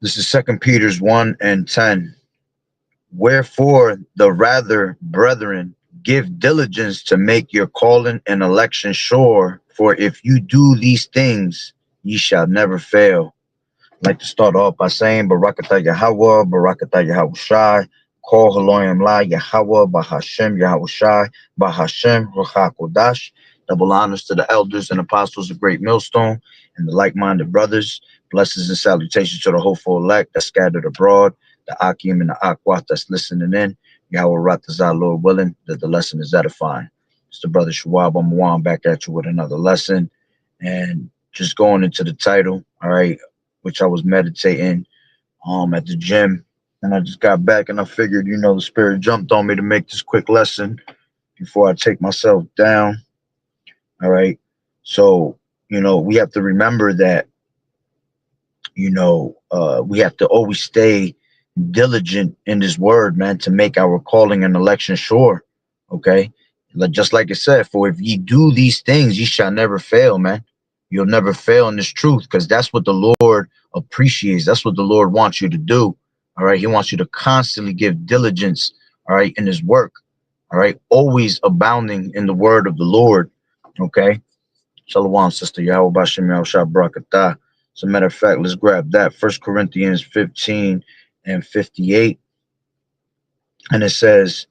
This is Second Peter's 1:10. Wherefore the rather, brethren, give diligence to make your calling and election sure. For if you do these things, ye shall never fail. I'd like to start off by saying Barakatah Yahweh, Barakatah Yahweh Shai, Kol Haloyim La Yahweh, Bahashem Yahweh Shai, Bahashem Ruach Kodash. Double honors to the elders and apostles of Great Millstone and the like-minded brothers. Blessings and salutations to the hopeful elect that's scattered abroad, the Akim and the Akwat that's listening in. Yahweh Ratazah, Lord willing, that the lesson is edifying. It's the brother Shawab Amwan back at you with another lesson. And just going into the title, all right, which I was meditating at the gym, and I just got back and I figured, the spirit jumped on me to make this quick lesson before I take myself down. All right. So, we have to remember that, we have to always stay diligent in this word, man, to make our calling and election sure. Okay. Just like it said, for if ye do these things, ye shall never fail, man. You'll never fail in this truth, because that's what the Lord appreciates. That's what the Lord wants you to do. All right. He wants you to constantly give diligence, all right, in his work. All right. Always abounding in the word of the Lord. Okay. Shalom, sister Yahweh Bashem Yahushua Barakatah. As a matter of fact, let's grab that. 1 Corinthians 15:58. And it says,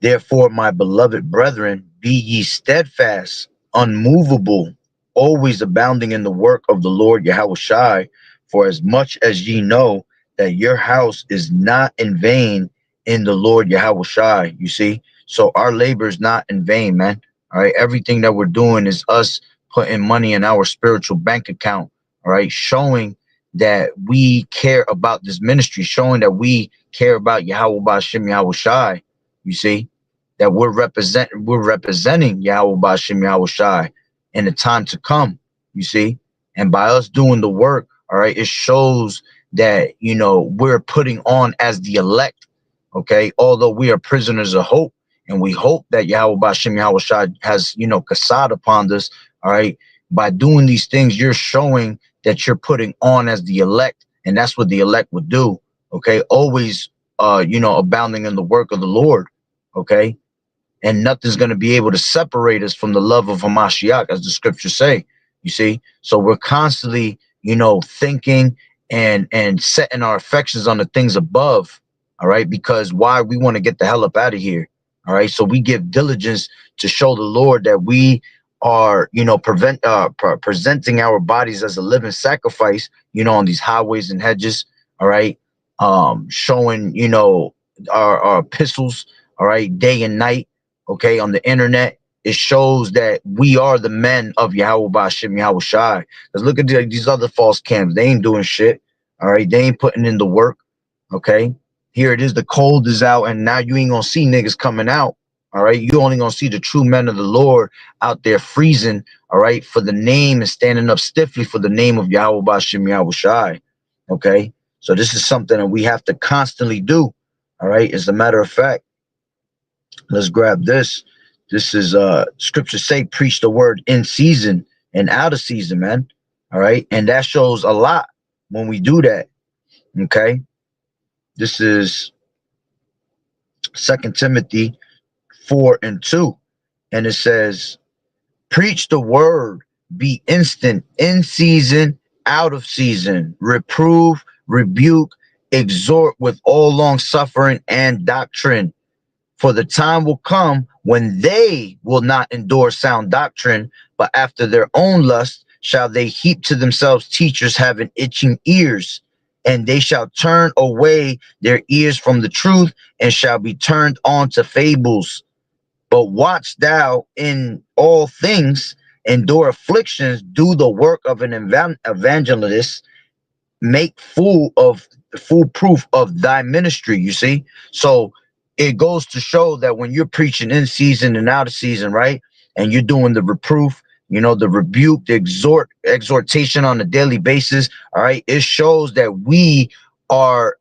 therefore, my beloved brethren, be ye steadfast, unmovable, always abounding in the work of the Lord Yahweh Shai, for as much as ye know that your house is not in vain in the Lord Yahweh Shai. You see? So our labor is not in vain, man. All right. Everything that we're doing is us putting money in our spiritual bank account. All right. Showing that we care about this ministry, showing that we care about Yahweh Bashem Yahweh Shai. You see? That we're representing Yahweh Bashem Yahweh Shai in the time to come, you see. And by us doing the work, all right, it shows that, we're putting on as the elect, okay, although we are prisoners of hope, and we hope that Yahweh Bashem Yahweh Shai has, kasad upon us, all right. By doing these things, you're showing that you're putting on as the elect, and that's what the elect would do, okay, always, abounding in the work of the Lord, okay. And nothing's going to be able to separate us from the love of Hamashiach, as the scriptures say, you see. So we're constantly, thinking and setting our affections on the things above, all right, because why? We want to get the hell up out of here, all right. So we give diligence to show the Lord that we are, presenting our bodies as a living sacrifice, on these highways and hedges, all right, showing, our epistles, all right, day and night. Okay, on the internet, it shows that we are the men of Yahweh Bashem Yahweh Shai. Because look at these other false camps. They ain't doing shit. All right, they ain't putting in the work. Okay, here it is. The cold is out, and now you ain't gonna see niggas coming out. All right, you only gonna see the true men of the Lord out there freezing. All right, for the name and standing up stiffly for the name of Yahweh Bashem Yahweh Shai. Okay, so this is something that we have to constantly do. All right, as a matter of fact. Let's grab this. This is scripture say, preach the word in season and out of season, man. All right. And that shows a lot when we do that. Okay. This is 2 Timothy 4:2. And it says, preach the word, be instant, in season, out of season, reprove, rebuke, exhort with all long suffering and doctrine. For the time will come when they will not endure sound doctrine, but after their own lust shall they heap to themselves teachers having itching ears, and they shall turn away their ears from the truth and shall be turned on to fables. But watch thou in all things, endure afflictions, do the work of an evangelist, make full proof of thy ministry. You see, so it goes to show that when you're preaching in season and out of season, right, and you're doing the reproof, the rebuke, the exhortation on a daily basis, all right, it shows that we are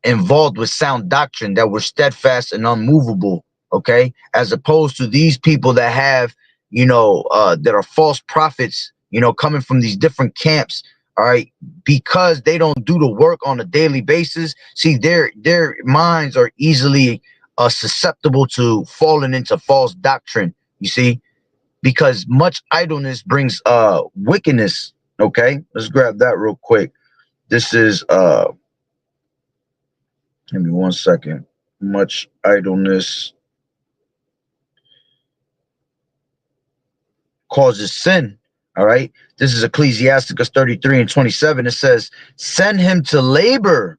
involved with sound doctrine, that we're steadfast and unmovable, okay, as opposed to these people that have, that are false prophets, coming from these different camps, all right, because they don't do the work on a daily basis. See, their minds are easily susceptible to falling into false doctrine, you see, because much idleness brings wickedness. Okay, let's grab that real quick. This is give me 1 second. Much idleness causes sin. All right, this is Ecclesiasticus 33 and 27. It says, send him to labor.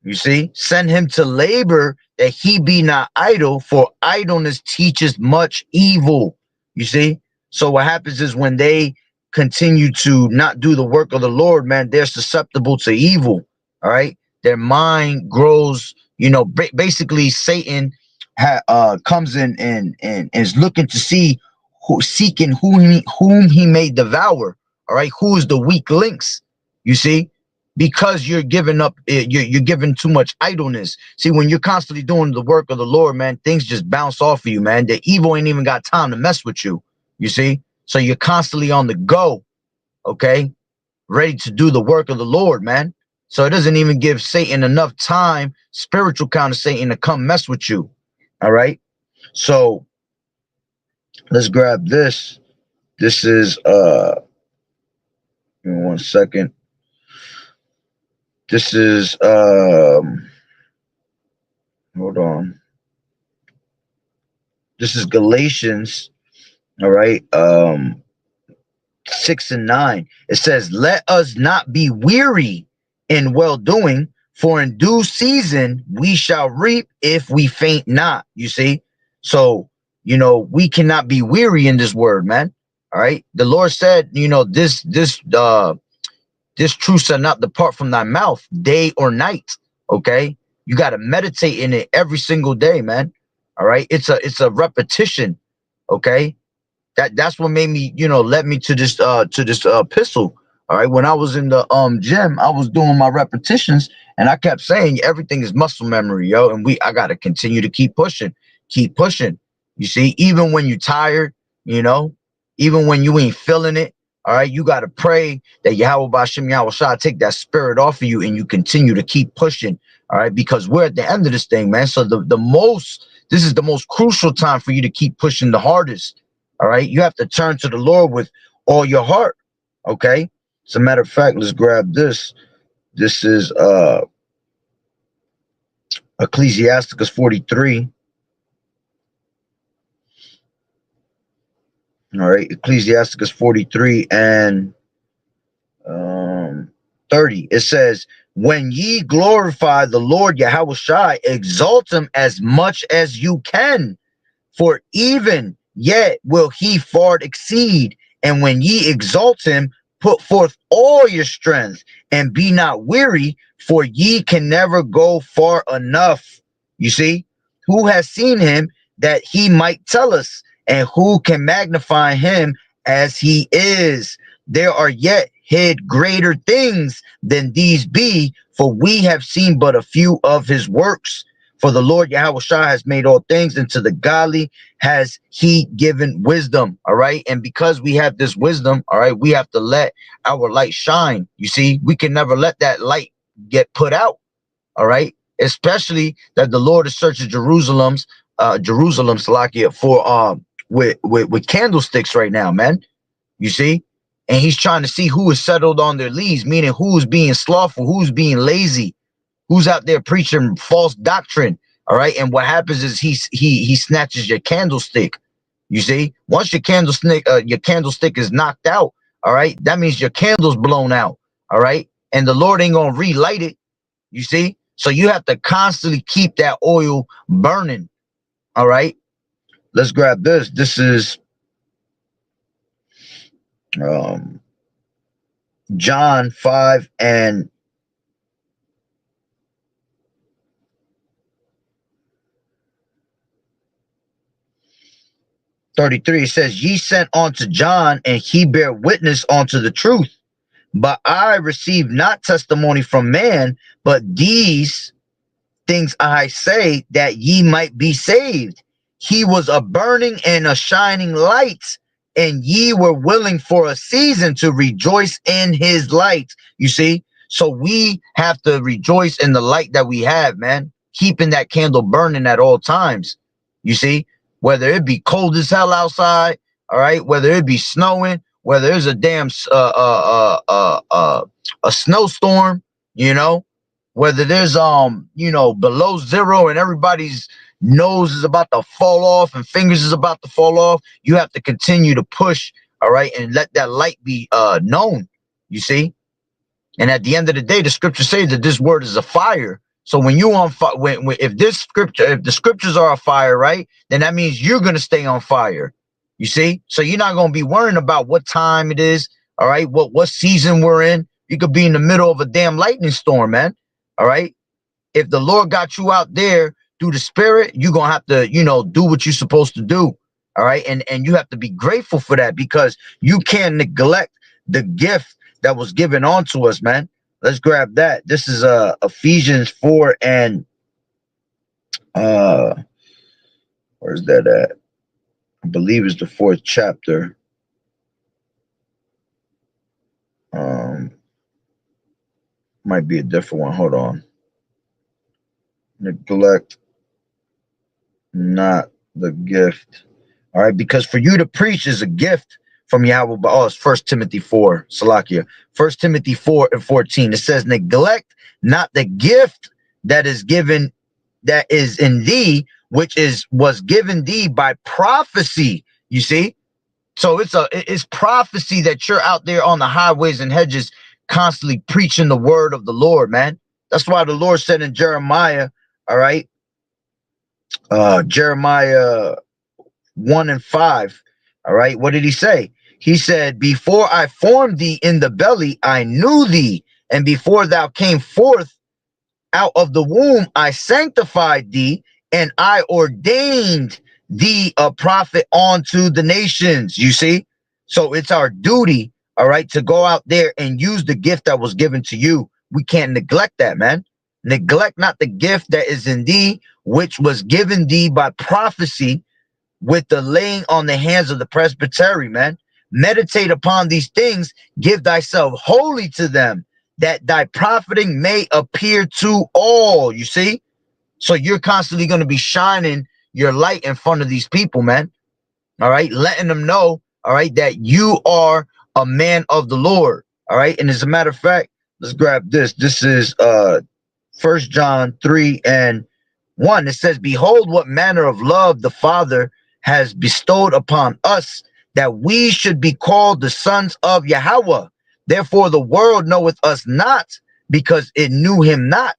You see, send him to labor that he be not idle, for idleness teaches much evil. You see, so what happens is when they continue to not do the work of the Lord, man, they're susceptible to evil. All right, their mind grows. You know, basically, Satan comes in and is looking to see seeking whom he may devour. All right, who is the weak links? You see, because you're giving up, you're giving too much idleness. See, when you're constantly doing the work of the Lord, man, things just bounce off of you, man. The evil ain't even got time to mess with you. You see, so you're constantly on the go, okay, ready to do the work of the Lord, man. So it doesn't even give Satan enough time, spiritual kind of Satan, to come mess with you. All right, so let's grab this. This is give me 1 second. This is hold on. This is Galatians, all right, 6 and 9. It says, let us not be weary in well doing, for in due season we shall reap if we faint not. You see, so you know we cannot be weary in this word, man. All right, the Lord said, you know, this truth shall not depart from thy mouth day or night. Okay, you got to meditate in it every single day, man. All right, it's a repetition. Okay, that's what made me, you know, led me to this epistle. All right, when I was in the gym, I was doing my repetitions, and I kept saying everything is muscle memory, yo. And I got to continue to keep pushing, keep pushing. You see, even when you're tired, you know, even when you ain't feeling it, all right, you got to pray that Yahweh Bashim Yahweh Shah take that spirit off of you, and you continue to keep pushing. All right, because we're at the end of this thing, man. So this is the most crucial time for you to keep pushing the hardest. All right, you have to turn to the Lord with all your heart. Okay, as a matter of fact, let's grab this. This is Ecclesiasticus 43. All right, Ecclesiasticus 43 and 30. It says, when ye glorify the Lord Yahweh Shai, exalt him as much as you can, for even yet will he far exceed. And when ye exalt him, put forth all your strength, and be not weary, for ye can never go far enough. You see, who has seen him that he might tell us, and who can magnify him as he is? There are yet hid greater things than these be, for we have seen but a few of his works. For the Lord Yahweh Shah has made all things, and to the godly has he given wisdom. All right. And because we have this wisdom, all right, we have to let our light shine. You see, we can never let that light get put out. All right. Especially that the Lord is searching Jerusalem's Salakia for with candlesticks right now, man. You see? And he's trying to see who is settled on their leaves, meaning who's being slothful, who's being lazy, who's out there preaching false doctrine. All right, and what happens is he snatches your candlestick. You see, once your candlestick is knocked out, all right, that means your candle's blown out. All right, and the Lord ain't gonna relight it. You see, so you have to constantly keep that oil burning. All right, let's grab this. This is John 5 and 33. It says, ye sent unto John, and he bear witness unto the truth. But I receive not testimony from man, but these things I say, that ye might be saved. He was a burning and a shining light, and ye were willing for a season to rejoice in his light. You see? So we have to rejoice in the light that we have, man. Keeping that candle burning at all times. You see? Whether it be cold as hell outside, all right, whether it be snowing, whether there's a damn a snowstorm, you know, whether there's below zero and everybody's nose is about to fall off and fingers is about to fall off, you have to continue to push, all right, and let that light be known. You see? And at the end of the day, the scripture says that this word is a fire. So when you on fire, if the scriptures are a fire, right, then that means you're gonna stay on fire. You see? So you're not gonna be worrying about what time it is, all right, what season we're in. You could be in the middle of a damn lightning storm, man. All right. If the Lord got you out there through the Spirit, you're gonna have to, do what you're supposed to do. All right. And you have to be grateful for that, because you can't neglect the gift that was given onto us, man. Let's grab that. This is Ephesians 4 and where's that at? I believe it's the 4th chapter. Might be a different one. Hold on. Neglect not the gift. All right, because for you to preach is a gift from Yahweh. Oh, it's 1 Timothy 4, Salakia. 1 Timothy 4 and 14. It says, neglect not the gift that is given, that is in thee, which was given thee by prophecy. You see? So it's prophecy that you're out there on the highways and hedges constantly preaching the word of the Lord, man. That's why the Lord said in Jeremiah, all right, Jeremiah 1 and 5, all right, what did he say? He said, before I formed thee in the belly, I knew thee, and before thou came forth out of the womb, I sanctified thee, and I ordained thee a prophet unto the nations. You see? So it's our duty, all right, to go out there and use the gift that was given to you. We can't neglect that, man. Neglect not the gift that is in thee, which was given thee by prophecy, with the laying on the hands of the presbytery, man. Meditate upon these things, give thyself wholly to them, that thy profiting may appear to all. You see? So you're constantly going to be shining your light in front of these people, man. All right, letting them know, all right, that you are a man of the Lord. All right. And as a matter of fact, let's grab this. This is 1 John 3 and 1. It says, behold, what manner of love the Father has bestowed upon us, that we should be called the sons of Yahweh. Therefore the world knoweth us not, because it knew him not.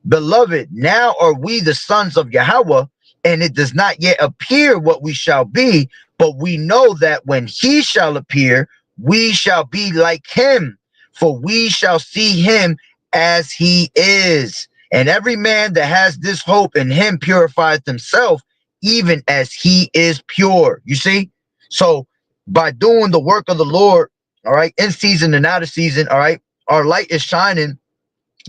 Beloved, now are we the sons of Yahweh, and it does not yet appear what we shall be, but we know that when he shall appear, we shall be like him, for we shall see him as he is. And every man that has this hope in him purifieth himself, even as he is pure. You see? So by doing the work of the Lord, all right, in season and out of season, all right, our light is shining.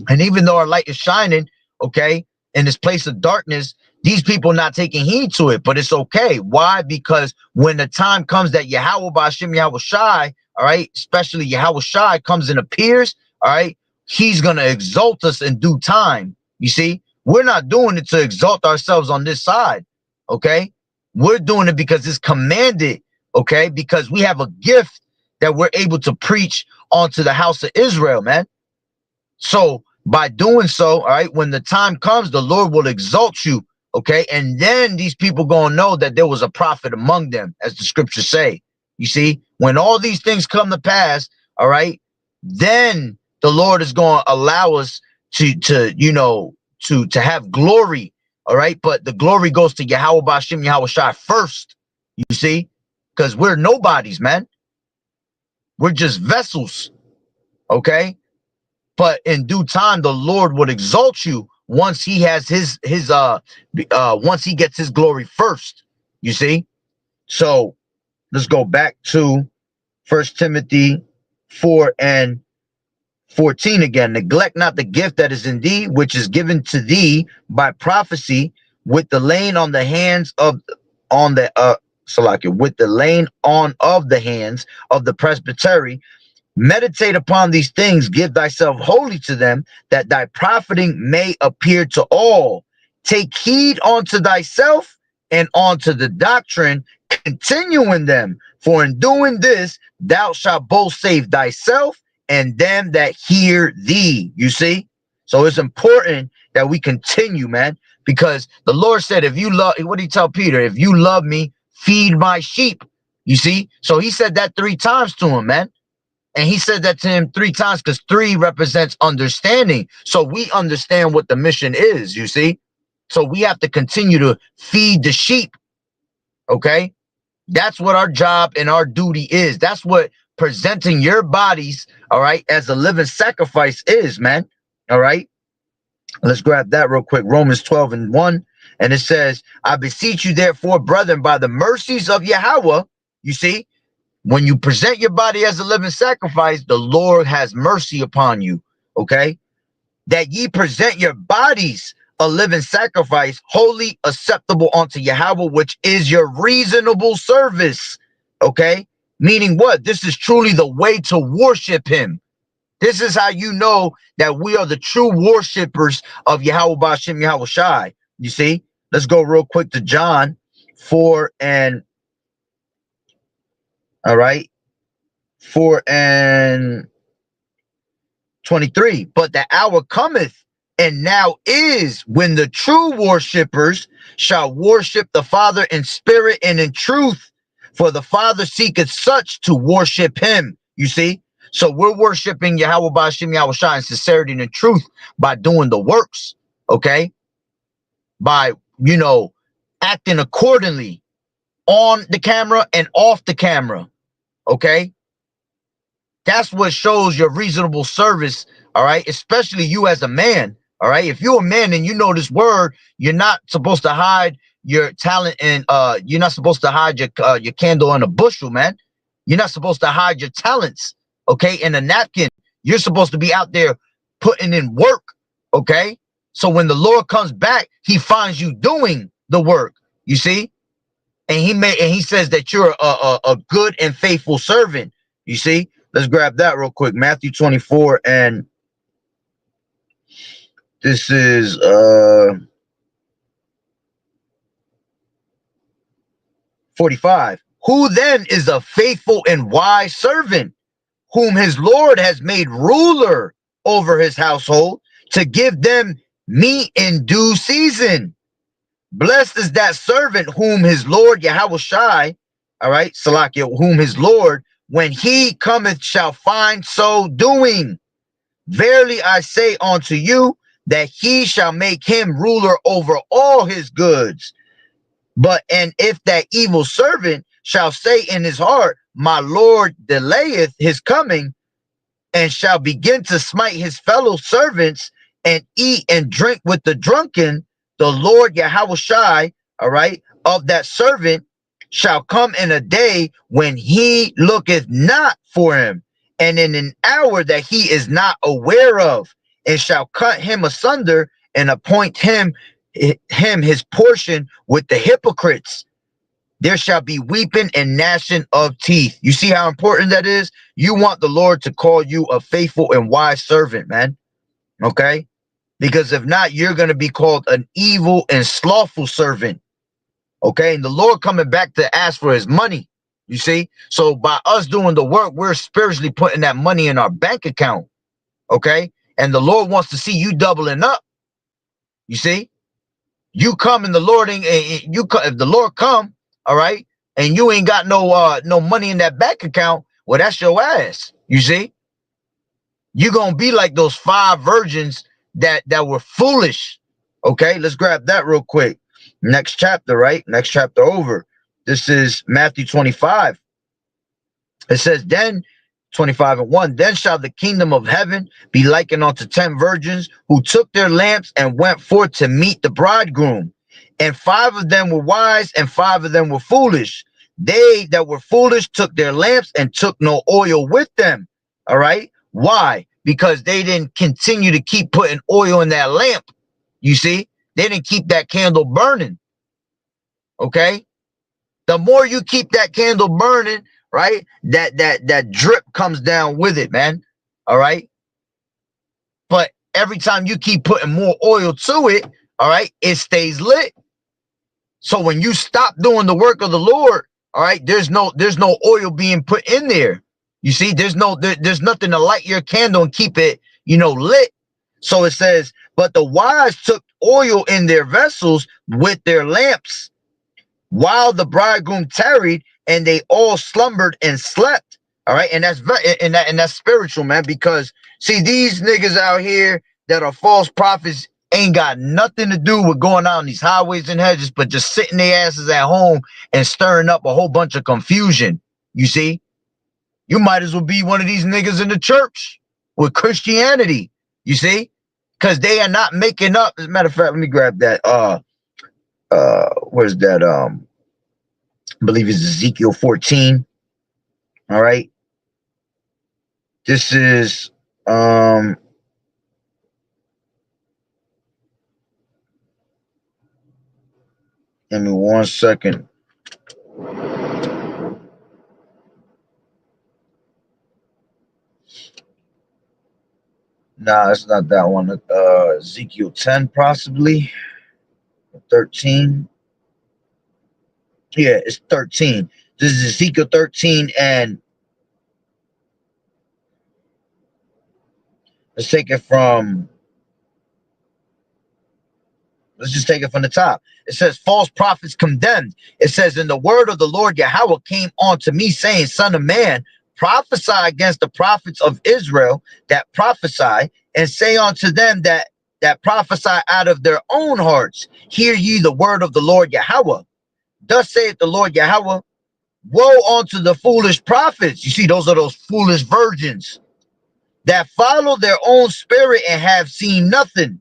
And even though our light is shining, okay, in this place of darkness, these people not taking heed to it, but it's okay. Why? Because when the time comes that Yahweh Ba'ashem Yahweh Shai, all right, especially Yahweh Shai comes and appears, all right, he's going to exalt us in due time. You see, we're not doing it to exalt ourselves on this side, okay? We're doing it because it's commanded, okay? Because we have a gift that we're able to preach onto the house of Israel, man. So by doing so, all right, when the time comes, the Lord will exalt you, okay? And then these people gonna know that there was a prophet among them, as the scriptures say. You see, when all these things come to pass, all right, then the Lord is going to allow us to have glory, all right? But the glory goes to Yahweh Ba'ashem Yahweh Shai first, you see, because we're nobodies, man. We're just vessels, okay? But in due time, the Lord would exalt you once he has once he gets his glory first, you see? So let's go back to 1 Timothy 4 and 14 again. Neglect not the gift that is in thee, which is given to thee by prophecy, with the laying on the hands of Salakia, with the laying on of the hands of the presbytery. Meditate upon these things, give thyself wholly to them, that thy profiting may appear to all. Take heed unto thyself and unto the doctrine, continue in them, for in doing this thou shalt both save thyself and them that hear thee. You see? So it's important that we continue, man, because the Lord said, if you love, what did he tell Peter? If you love me, feed my sheep. You see? So he said that 3 times to him, man. And he said that to him 3 times because 3 represents understanding. So we understand what the mission is, you see? So we have to continue to feed the sheep, okay? That's what our job and our duty is. That's what presenting your bodies, all right, as a living sacrifice is, man, all right? Let's grab that real quick. Romans 12:1. And it says, I beseech you, therefore, brethren, by the mercies of Yahweh, you see? When you present your body as a living sacrifice, the Lord has mercy upon you, okay? That ye present your bodies a living sacrifice, wholly acceptable unto Yahweh, which is your reasonable service, okay? Meaning what? This is truly the way to worship him. This is how you know that we are the true worshipers of Yahweh Ba'ashem Yahweh Shai. You see? Let's go real quick to John 4 and all right. 4:23. But the hour cometh, and now is, when the true worshipers shall worship the Father in spirit and in truth. For the Father seeketh such to worship him. You see? So we're worshiping Yahweh Ba'ashem Yahweh Shai in sincerity and in truth by doing the works. Okay? By, acting accordingly on the camera and off the camera. Okay? That's what shows your reasonable service, all right? Especially you as a man, all right? If you're a man and you know this word, you're not supposed to hide your talent and you're not supposed to hide your candle in a bushel, man. You're not supposed to hide your talents, okay, in a napkin. You're supposed to be out there putting in work, okay? So when the Lord comes back, he finds you doing the work, you see? And he says that you're a good and faithful servant, you see? Let's grab that real quick. Matthew 24, and this is 45. Who then is a faithful and wise servant, whom his Lord has made ruler over his household, to give them meat in due season? Blessed is that servant whom his Lord Yahweh Shai, all right, Salakia, whom his Lord, when he cometh, shall find so doing. Verily I say unto you, that he shall make him ruler over all his goods. And if that evil servant shall say in his heart, my Lord delayeth his coming, and shall begin to smite his fellow servants, and eat and drink with the drunken, the Lord Yahweh Shai, all right, of that servant shall come in a day when he looketh not for him, and in an hour that he is not aware of, and shall cut him asunder, and appoint him his portion with the hypocrites. There shall be weeping and gnashing of teeth. You see how important that is? You want the Lord to call you a faithful and wise servant, man. Okay? Because if not, you're going to be called an evil and slothful servant. Okay? And the Lord coming back to ask for his money. You see? So by us doing the work, we're spiritually putting that money in our bank account. Okay? And the Lord wants to see you doubling up. You see? You come and the Lord, if the Lord come, all right, and you ain't got no money in that bank account, well, that's your ass. You see? You're going to be like those 5 virgins that were foolish. Okay? Let's grab that real quick. Next chapter, right? Next chapter over. This is Matthew 25. It says, then 25:1, then shall the kingdom of heaven be likened unto 10 virgins who took their lamps and went forth to meet the bridegroom. And 5 of them were wise, and 5 of them were foolish. They that were foolish took their lamps and took no oil with them. All right. Why? Because they didn't continue to keep putting oil in that lamp. You see, they didn't keep that candle burning. Okay. The more you keep that candle burning, right, that drip comes down with it, man. All right. But every time you keep putting more oil to it, all right, it stays lit. So when you stop doing the work of the Lord, all right, there's no oil being put in there. You see, there's nothing to light your candle and keep it, lit. So it says, but the wise took oil in their vessels with their lamps while the bridegroom tarried, and they all slumbered and slept. All right, and that's spiritual, man. Because see, these niggas out here that are false prophets ain't got nothing to do with going out on these highways and hedges, but just sitting their asses at home and stirring up a whole bunch of confusion. You see, you might as well be one of these niggas in the church with Christianity. You see, because they are not making up. As a matter of fact, let me grab that. Where's that? I believe it's Ezekiel 14. All right. This is give me 1 second. Nah, it's not that one. Ezekiel 10, possibly 13. Yeah, it's 13. This is Ezekiel 13, and let's take it from. Let's just take it from the top. It says, false prophets condemned. It says, and the word of the Lord Yahweh came unto me, saying, Son of man, prophesy against the prophets of Israel that prophesy, and say unto them that prophesy out of their own hearts, hear ye the word of the Lord Yahweh. Thus saith the Lord Yahweh, woe unto the foolish prophets. You see, those are those foolish virgins that follow their own spirit and have seen nothing.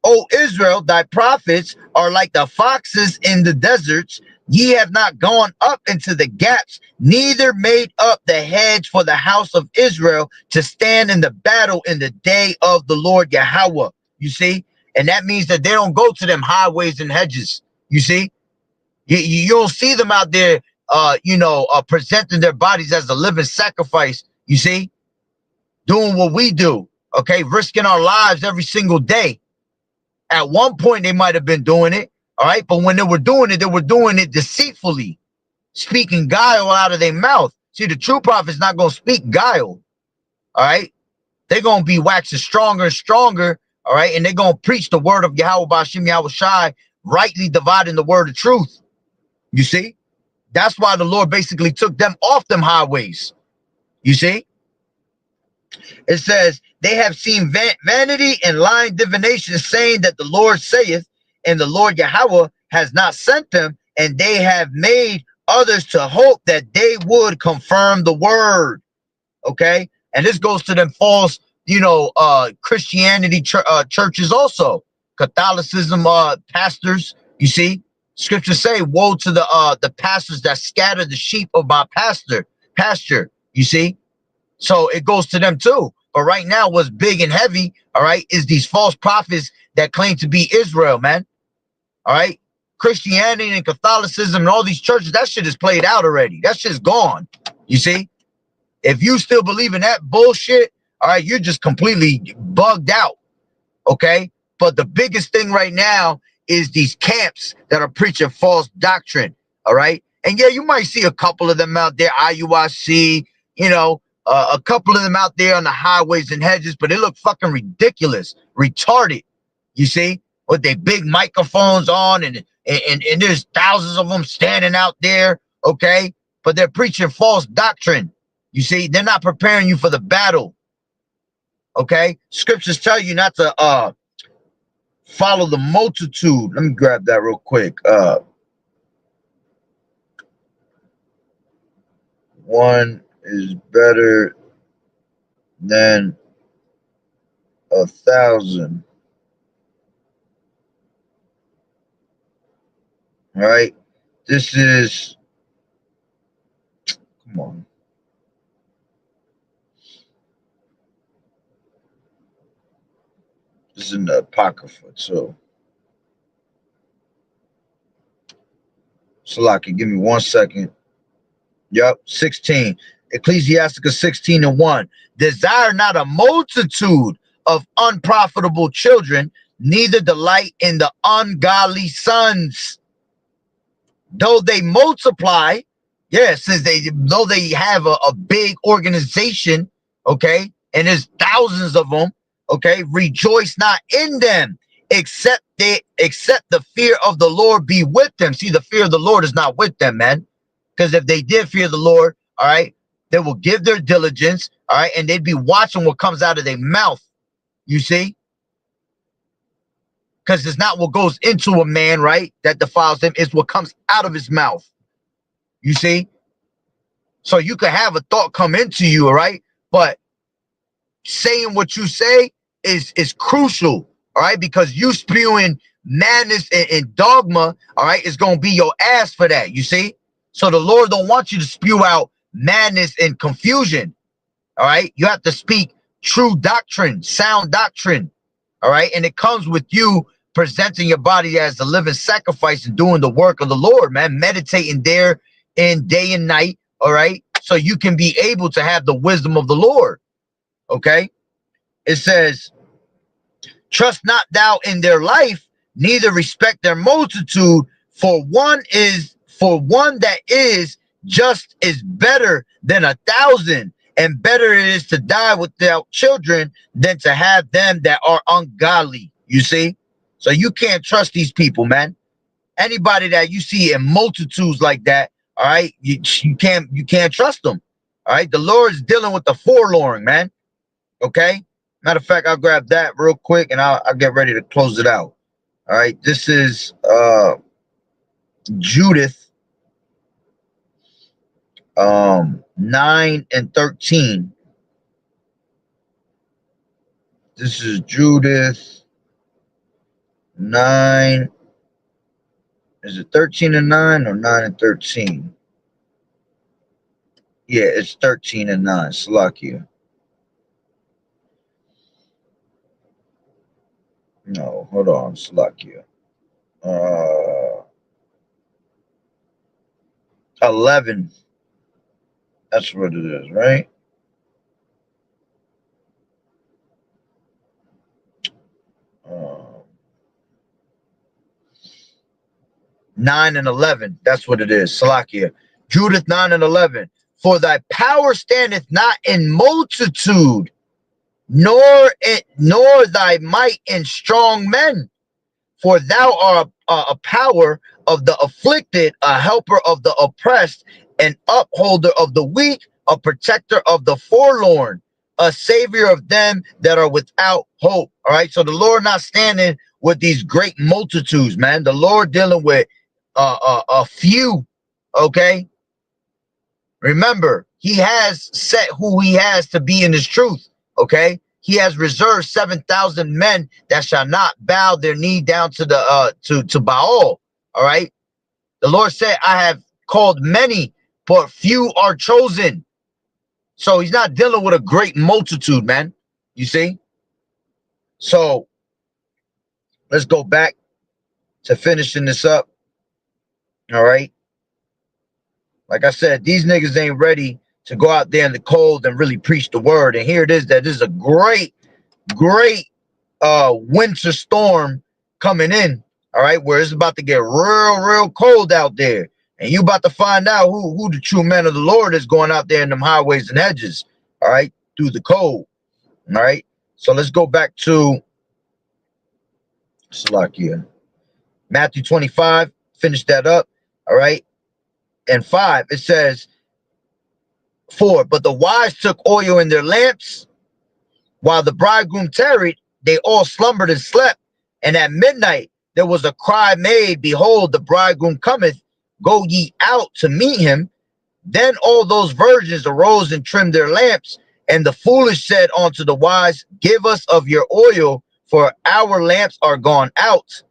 O Israel, thy prophets are like the foxes in the deserts. Ye have not gone up into the gaps, neither made up the hedge for the house of Israel to stand in the battle in the day of the Lord Yahweh. You see? And that means that they don't go to them highways and hedges. You see? You don't see them out there, presenting their bodies as a living sacrifice. You see? Doing what we do, okay? Risking our lives every single day. At one point, they might have been doing it, all right? But when they were doing it deceitfully, speaking guile out of their mouth. See, the true prophet's not going to speak guile, all right? They're going to be waxing stronger and stronger, all right? And they're going to preach the word of Yahweh Bashim Yahweh Shai, rightly dividing the word of truth. You see? That's why the Lord basically took them off them highways. You see? It says, they have seen vanity and lying divination, saying that the Lord saith, and the Lord Yahweh has not sent them, and they have made others to hope that they would confirm the word. Okay? And this goes to them false, Christianity churches also. Catholicism pastors, you see? Scriptures say, woe to the pastors that scatter the sheep of my pasture, you see? So it goes to them too. But right now, what's big and heavy, all right, is these false prophets that claim to be Israel, man. All right. Christianity and Catholicism and all these churches, that shit is played out already. That shit's gone. You see? If you still believe in that bullshit, all right, you're just completely bugged out. Okay. But the biggest thing right now is these camps that are preaching false doctrine. All right. And yeah, you might see a couple of them out there, IUIC, a couple of them out there on the highways and hedges, but they look fucking ridiculous, retarded. You see, with their big microphones on, and there's thousands of them standing out there. Okay, but they're preaching false doctrine. You see, they're not preparing you for the battle. Okay, scriptures tell you not to follow the multitude. Let me grab that real quick. One is better than 1,000. All right. This is, come on. This is in the Apocrypha. So Salaki, give me 1 second. Yep, 16. Ecclesiasticus 16:1. Desire not a multitude of unprofitable children, neither delight in the ungodly sons. Though they multiply, yeah, since though they have a big organization, okay, and there's thousands of them, okay, rejoice not in them, except the fear of the Lord be with them. See, the fear of the Lord is not with them, man. Because if they did fear the Lord, all right, they will give their diligence, all right, and they'd be watching what comes out of their mouth. You see? Because it's not what goes into a man, right, that defiles him, it's what comes out of his mouth. You see? So you could have a thought come into you, all right, but saying what you say is crucial, all right, because you spewing madness and dogma, all right, is going to be your ass for that, you see? So the Lord don't want you to spew out madness and confusion, all right? You have to speak true doctrine, sound doctrine, all right? And it comes with you presenting your body as a living sacrifice and doing the work of the Lord, man, meditating there in day and night, all right? So you can be able to have the wisdom of the Lord, okay? It says, trust not thou in their life, neither respect their multitude, for one that is just is better than 1,000, and better it is to die without children than to have them that are ungodly. You see? So you can't trust these people, man. Anybody that you see in multitudes like that, all right, you can't trust them. All right, the Lord is dealing with the forlorn, man. Okay. Matter of fact, I'll grab that real quick and I'll get ready to close it out. All right, this is Judith 9 and 13. This is Judith 9. Is it 13 and 9 or 9 and 13? Yeah, it's 13 and 9. Salakia. No, hold on, Salakia. 11. That's what it is, right? Uh, 9 and 11. That's what it is. Salakia. Judith 9 and 11. For thy power standeth not in multitude, nor thy might in strong men. For thou art a power of the afflicted, a helper of the oppressed, an upholder of the weak, a protector of the forlorn, a savior of them that are without hope. All right. So the Lord not standing with these great multitudes, man. The Lord dealing with a few. Okay. Remember, he has set who he has to be in his truth. Okay. He has reserved 7,000 men that shall not bow their knee down to the to Baal. All right. The Lord said, I have called many, but few are chosen. So he's not dealing with a great multitude, man. You see? So let's go back to finishing this up. All right. Like I said, these niggas ain't ready to go out there in the cold and really preach the word. And here it is, that this is a great winter storm coming in, all right, where it's about to get real cold out there, and you about to find out who the true man of the Lord is going out there in them highways and hedges, all right, through the cold. All right, so let's go back to Salakia, Matthew 25, finish that up. All right, and 5, it says, 4, but the wise took oil in their lamps while the bridegroom tarried. They all slumbered and slept. And at midnight there was a cry made, behold, the bridegroom cometh, go ye out to meet him. Then all those virgins arose and trimmed their lamps. And the foolish said unto the wise, give us of your oil, for our lamps are gone out.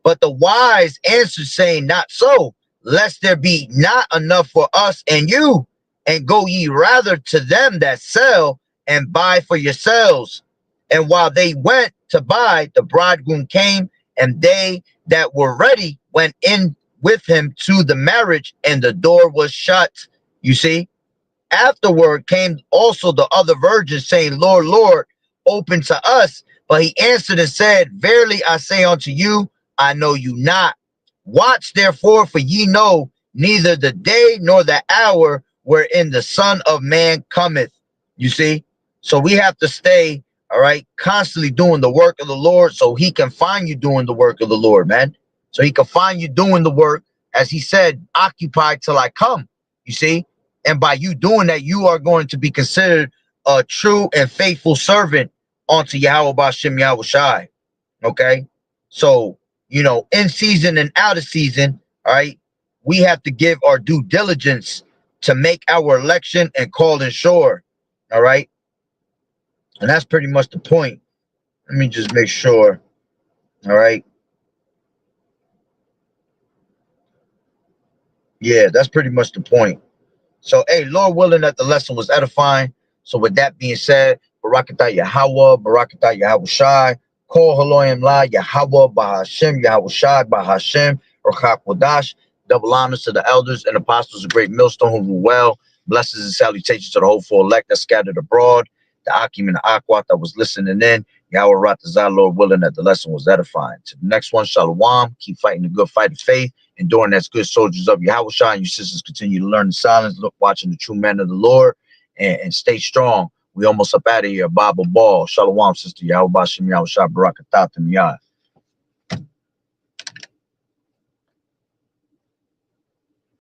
But the wise answered, saying, not so, lest there be not enough for us and you. And go ye rather to them that sell, and buy for yourselves. And while they went to buy, the bridegroom came, and they that were ready went in with him to the marriage, and the door was shut. You see, afterward came also the other virgins, saying, Lord, Lord, open to us. But he answered and said, Verily I say unto you, I know you not. Watch therefore, for ye know neither the day nor the hour wherein the Son of Man cometh. You see? So we have to stay, all right, constantly doing the work of the Lord, so he can find you doing the work of the Lord, man. So he can find you doing the work, as he said, occupy till I come. You see? And by you doing that, you are going to be considered a true and faithful servant unto Yahweh Bashem Yahweh Shai. Okay? So, you know, in season and out of season, all right, we have to give our due diligence to make our election and calling sure. All right. And that's pretty much the point. Let me just make sure. All right. Yeah, that's pretty much the point. So, hey, Lord willing that the lesson was edifying. So, with that being said, Barakatah Yahweh, Barakatah Yahweh Shai, Kol Haloyim La, Yahweh, Bahashem, Yahweh Shai, Bahashem, Rachak Wadash. Double honors to the elders and apostles of Great Millstone who rule well. Blessings and salutations to the hopeful elect that scattered abroad. The Akim and the Akwat that was listening in. Yahweh Ratazah, Lord willing that the lesson was edifying. To the next one, Shalom. Keep fighting the good fight of faith. Enduring as good soldiers of Yahushua, and you sisters continue to learn the silence, look, watching the true man of the Lord, and stay strong. We almost up out of here. Bible Ball. Shalom, sister Yahushua, Yahushua, Barakatah, Miyah.